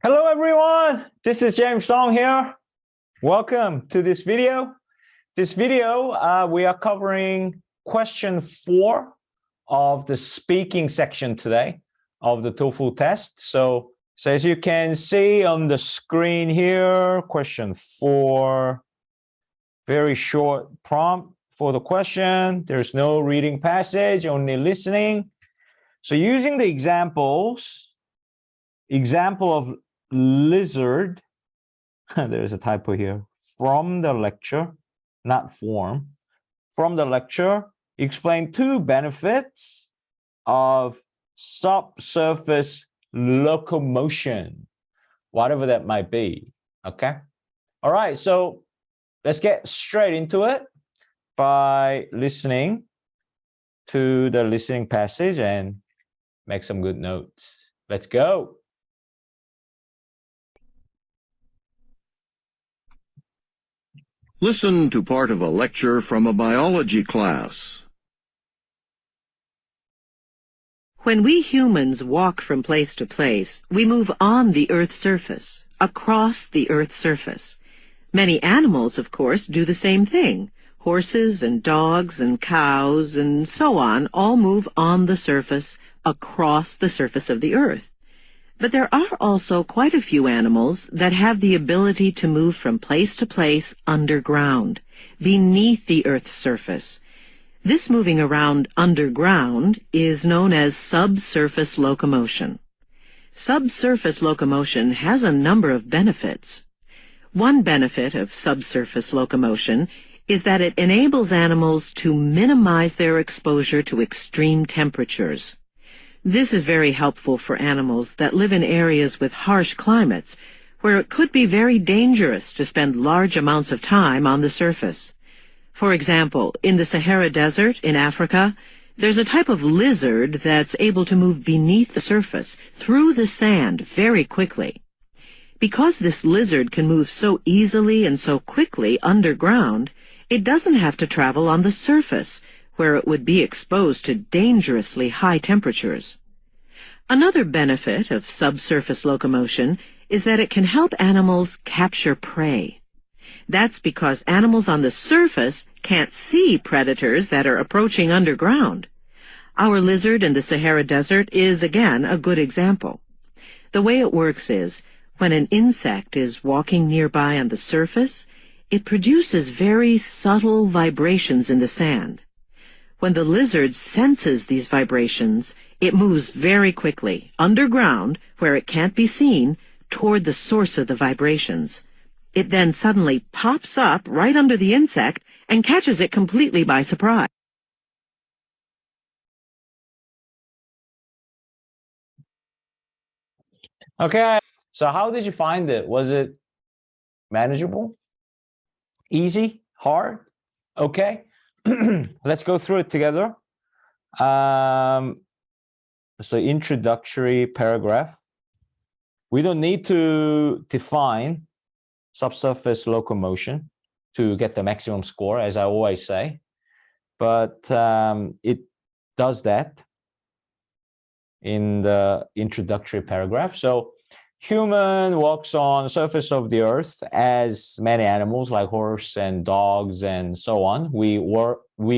Hello everyone, this is James Song here. Welcome to this video. We are covering question 4 of the speaking section today of the TOEFL test. So as you can see on the screen here, question 4, very short prompt for the question. There's no reading passage, only listening. So using the example of lizard, there's a typo here, from the lecture, not form. From the lecture, explain 2 benefits of subsurface locomotion, whatever that might be, okay? All right, so let's get straight into it by listening to the listening passage and make some good notes. Let's go. Listen to part of a lecture from a biology class. When we humans walk from place to place, we move on the Earth's surface, across the Earth's surface. Many animals, of course, do the same thing. Horses and dogs and cows and so on all move on the surface, across the surface of the Earth. But there are also quite a few animals that have the ability to move from place to place underground, beneath the Earth's surface. This moving around underground is known as subsurface locomotion. Subsurface locomotion has a number of benefits. One benefit of subsurface locomotion is that it enables animals to minimize their exposure to extreme temperatures. This is very helpful for animals that live in areas with harsh climates, where it could be very dangerous to spend large amounts of time on the surface. For example, in the Sahara Desert in Africa, there's a type of lizard that's able to move beneath the surface, through the sand, very quickly. Because this lizard can move so easily and so quickly underground, it doesn't have to travel on the surface, where it would be exposed to dangerously high temperatures. Another benefit of subsurface locomotion is that it can help animals capture prey. That's because animals on the surface can't see predators that are approaching underground. Our lizard in the Sahara Desert is, again, a good example. The way it works is, when an insect is walking nearby on the surface, it produces very subtle vibrations in the sand. When the lizard senses these vibrations, it moves very quickly, underground, where it can't be seen, toward the source of the vibrations. It then suddenly pops up right under the insect and catches it completely by surprise. Okay, so how did you find it? Was it manageable? Easy? Hard? Okay. Let's go through it together. So introductory paragraph. We don't need to define subsurface locomotion to get the maximum score, as I always say, but it does that in the introductory paragraph. So human walks on the surface of the earth as many animals like horse and dogs and so on. We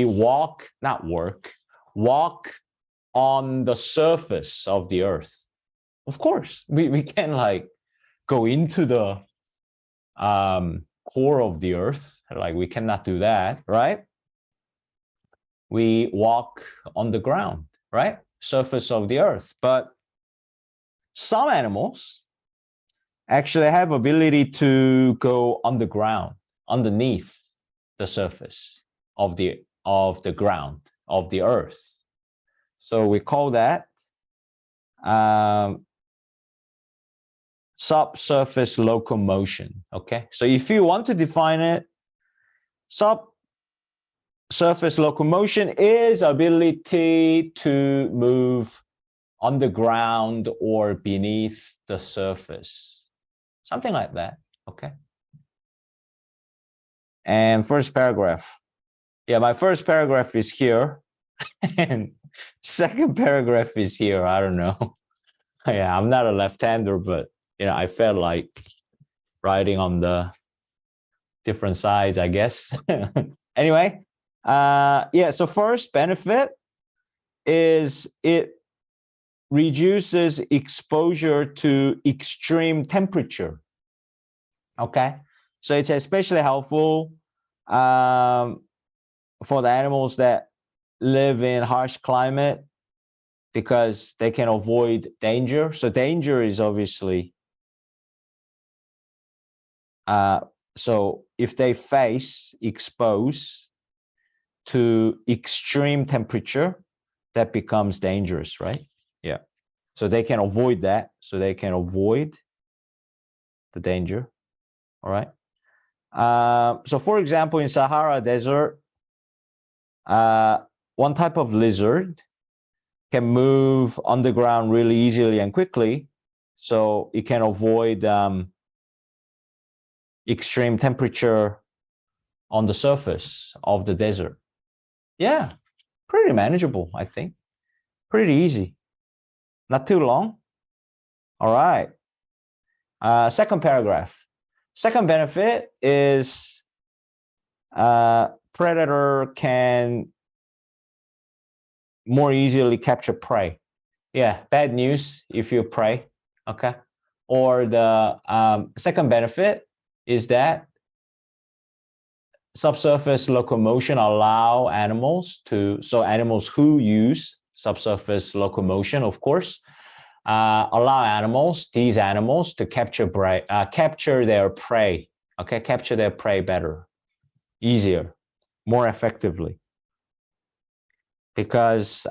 walk on the surface of the earth. Of course, we can like go into the core of the earth. Like we cannot do that, right? We walk on the ground, right? Surface of the earth. But some animals actually have ability to go underground, underneath the surface of the ground, of the earth. So we call that subsurface locomotion, okay? So if you want to define it, subsurface locomotion is ability to move underground or beneath the surface. Something like that, okay? And first paragraph. Yeah, my first paragraph is here. And second paragraph is here. I don't know. Yeah, I'm not a left-hander, but I felt like writing on the different sides, I guess. Anyway, yeah, so first benefit is it reduces exposure to extreme temperature. Okay, so it's especially helpful for the animals that live in harsh climate because they can avoid danger. So danger is obviously, so if they face expose to extreme temperature, that becomes dangerous, right? Yeah. So they can avoid that. So they can avoid the danger. All right. So for example, in Sahara Desert, one type of lizard can move underground really easily and quickly. So it can avoid extreme temperature on the surface of the desert. Yeah, pretty manageable, I think. Pretty easy. Not too long. All right. Second paragraph. Second benefit is predator can more easily capture prey. Yeah, bad news if you prey. Okay. Or the second benefit is that subsurface locomotion allow animals to, so animals who use subsurface locomotion, of course, allow animals, these animals, to capture their prey. Okay, capture their prey better, easier, more effectively, because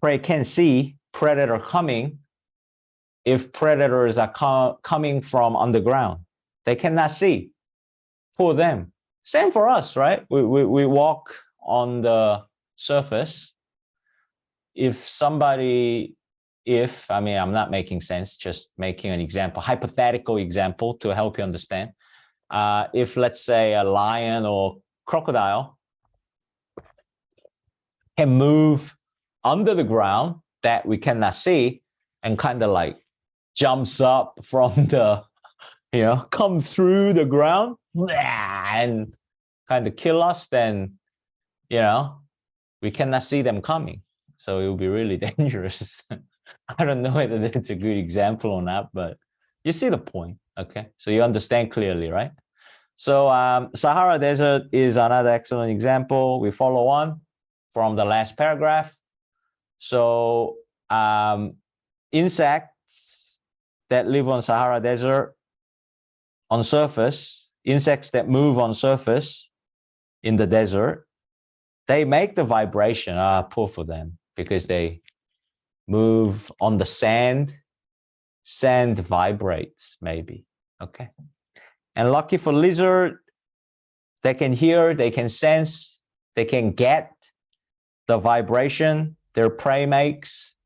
prey can see predator coming. If predators are coming from underground, they cannot see. For them, same for us, right? We walk on the surface. If somebody, I mean, I'm not making sense, just making an example, hypothetical example to help you understand. If let's say a lion or crocodile can move under the ground that we cannot see and kind of like jumps up from the, come through the ground and kind of kill us, then, we cannot see them coming. So it will be really dangerous. I don't know whether that's a good example or not, but you see the point. Okay, so you understand clearly, right? So Sahara Desert is another excellent example. We follow on from the last paragraph. So insects that live on Sahara Desert on surface, insects that move on surface in the desert, they make the vibration. Poor for them, because they move on the sand. Sand vibrates, maybe. Okay. And lucky for lizard, they can hear, they can sense, they can get the vibration their prey makes.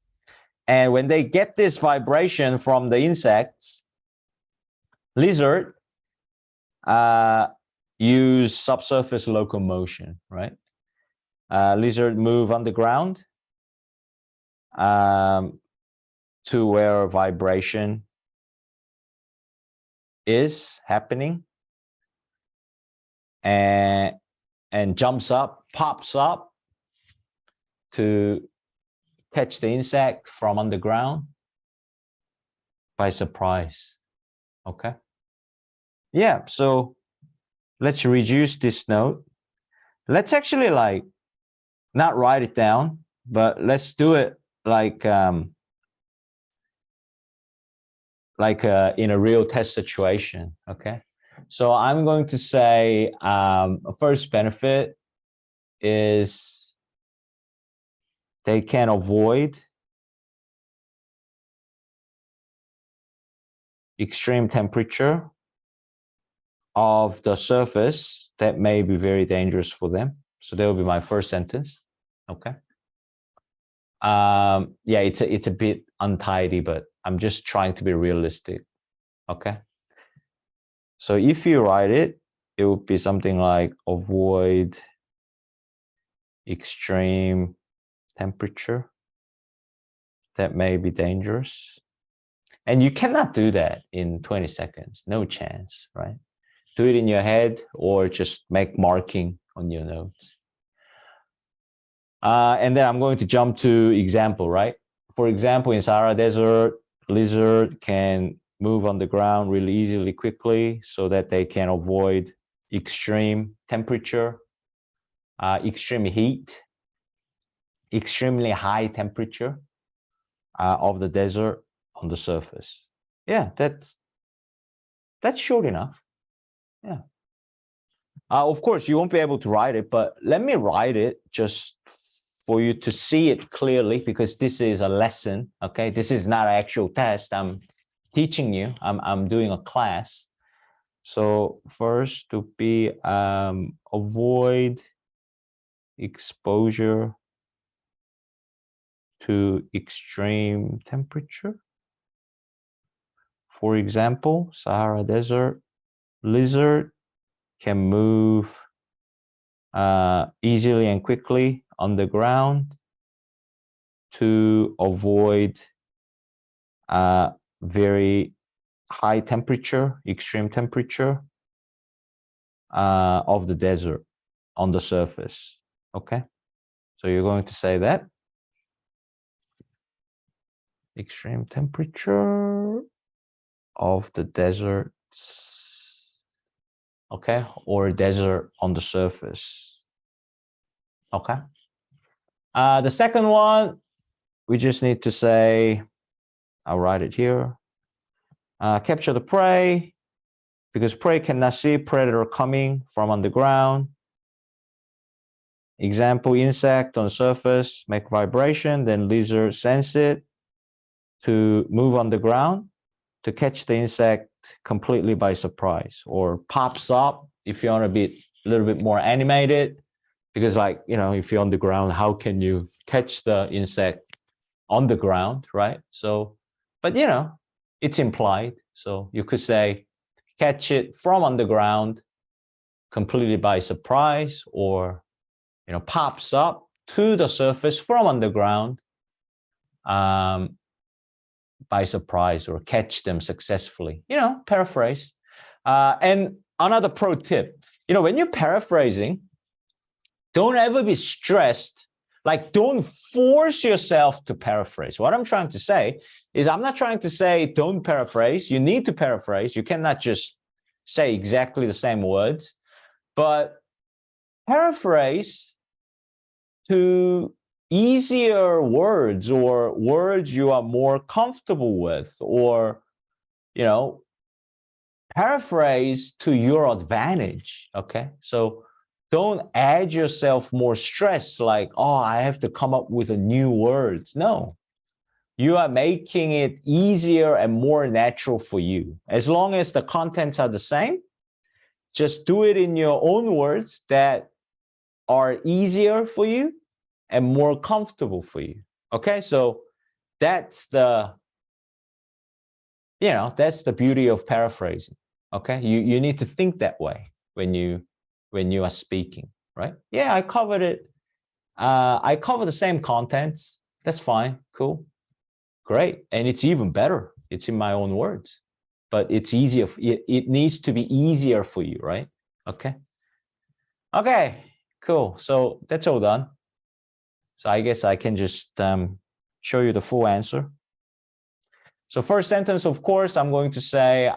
And when they get this vibration from the insects, lizard use subsurface locomotion, right? Lizard move underground to where vibration is happening, and jumps up, pops up to catch the insect from underground by surprise. Okay. Yeah, so let's reduce this note. Let's actually not write it down, but let's do it like in a real test situation. Okay. So I'm going to say first benefit is they can avoid extreme temperature of the surface that may be very dangerous for them. So that will be my first sentence. Okay. Yeah, it's a bit untidy, but I'm just trying to be realistic. Okay. So if you write it, it would be something like avoid extreme temperature that may be dangerous. And you cannot do that in 20 seconds. No chance, right? Do it in your head or just make marking on your notes. And then I'm going to jump to example, right? For example, in Sahara Desert, lizard can move on the ground really easily, quickly, so that they can avoid extreme temperature, extreme heat, extremely high temperature of the desert on the surface. Yeah, that's short enough. Yeah. Of course, you won't be able to write it, but let me write it just for you to see it clearly, because this is a lesson, okay? This is not an actual test. I'm teaching you. I'm doing a class. So first to be avoid exposure to extreme temperature. For example, Sahara Desert, lizard can move easily and quickly on the ground to avoid very high temperature, extreme temperature of the desert on the surface. Okay, so you're going to say that extreme temperature of the desert, okay, or desert on the surface. Okay. The second one, we just need to say, I'll write it here. Capture the prey, because prey cannot see predator coming from underground. Example, insect on surface, make vibration, then lizard sense it to move on the ground to catch the insect completely by surprise, or pops up if you want to be a little bit more animated, because like, you know, if you're on the ground, how can you catch the insect on the ground, right? So, but you know, it's implied. So you could say catch it from underground completely by surprise, or, you know, pops up to the surface from underground by surprise, or catch them successfully, you know, paraphrase. And another pro tip, you know, when you're paraphrasing, don't ever be stressed. Like, don't force yourself to paraphrase. What I'm trying to say is, I'm not trying to say don't paraphrase. You need to paraphrase. You cannot just say exactly the same words, but paraphrase to easier words, or words you are more comfortable with, or, you know, paraphrase to your advantage. Okay, so don't add yourself more stress, like, oh, I have to come up with a new words. No, you are making it easier and more natural for you. As long as the contents are the same, just do it in your own words that are easier for you and more comfortable for you. Okay, so that's the, you know, that's the beauty of paraphrasing. Okay, you need to think that way when you are speaking, right? Yeah, I covered it. I cover the same contents. That's fine, cool, great, and it's even better. It's in my own words, but it's easier. It needs to be easier for you, right? Okay. Okay, cool. So that's all done. So I guess I can just show you the full answer. So first sentence, of course, I'm going to say,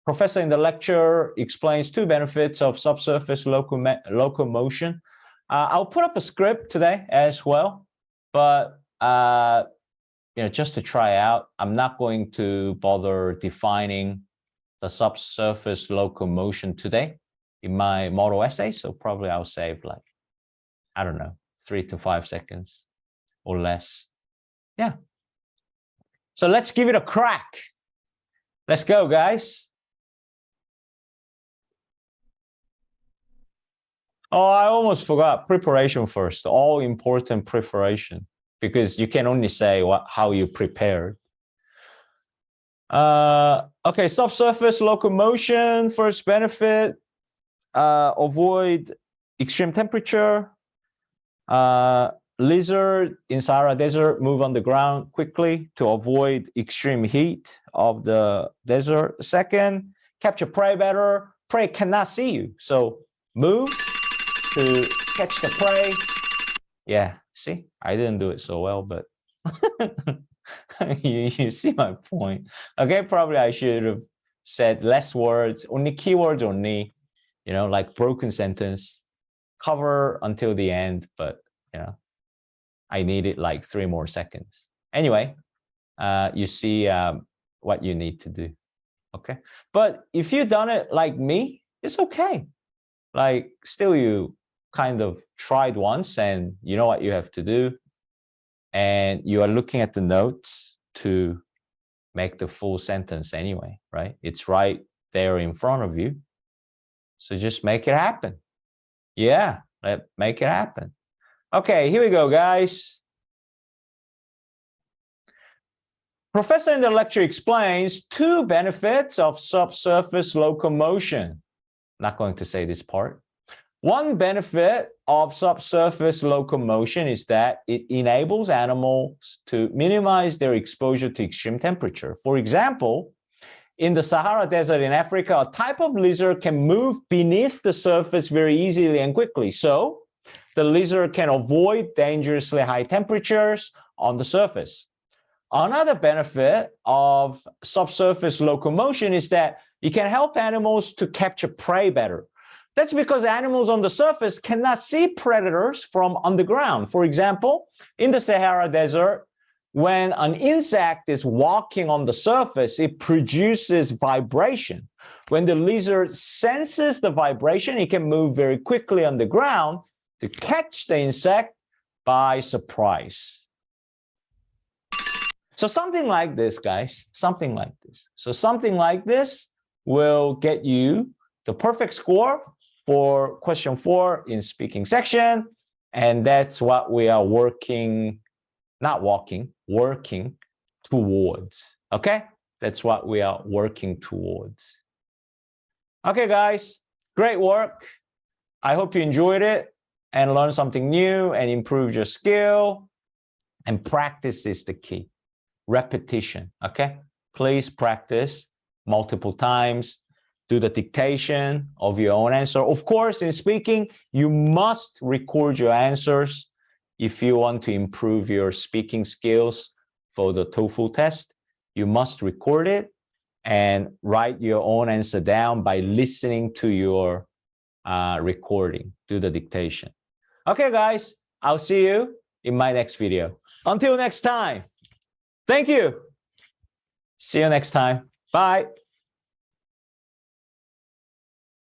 professor in the lecture explains 2 benefits of subsurface locomotion. I'll put up a script today as well, but you know, just to try out, I'm not going to bother defining the subsurface locomotion today in my model essay. So probably I'll save, like, I don't know, 3 to 5 seconds or less. Yeah. So let's give it a crack. Let's go, guys. Oh, I almost forgot preparation first. All important preparation, because you can only say how you prepared. Okay, subsurface locomotion, first benefit, avoid extreme temperature. lizard in Sahara Desert move on the ground quickly to avoid extreme heat of the desert. Second, capture prey better. Prey cannot see you, so move to catch the prey. Yeah, see, I didn't do it so well, but you see my point. Okay, probably I should have said less words, only keywords only, you know, like broken sentence, cover until the end, but you know, I needed like 3 more seconds. Anyway, you see what you need to do. Okay, but if you've done it like me, it's okay. Like still you kind of tried once and you know what you have to do, and you are looking at the notes to make the full sentence anyway, right? It's right there in front of you. So just make it happen. Yeah, make it happen. Okay, here we go, guys. Professor in the lecture explains 2 benefits of subsurface locomotion. Not going to say this part. One benefit of subsurface locomotion is that it enables animals to minimize their exposure to extreme temperature. For example, in the Sahara Desert in Africa, a type of lizard can move beneath the surface very easily and quickly. So the lizard can avoid dangerously high temperatures on the surface. Another benefit of subsurface locomotion is that it can help animals to capture prey better. That's because animals on the surface cannot see predators from underground. For example, in the Sahara Desert, when an insect is walking on the surface, it produces vibration. When the lizard senses the vibration, it can move very quickly on the ground to catch the insect by surprise. So something like this, guys, something like this. So something like this will get you the perfect score for question 4 in speaking section. And that's what we are working towards. Okay, that's what we are working towards. Okay, guys, great work. I hope you enjoyed it and learned something new and improved your skill. And practice is the key. Repetition. Okay, please practice multiple times. Do the dictation of your own answer. Of course, in speaking, you must record your answers if you want to improve your speaking skills for the TOEFL test. You must record it and write your own answer down by listening to your recording. Do the dictation. Okay, guys, I'll see you in my next video. Until next time, thank you. See you next time. Bye.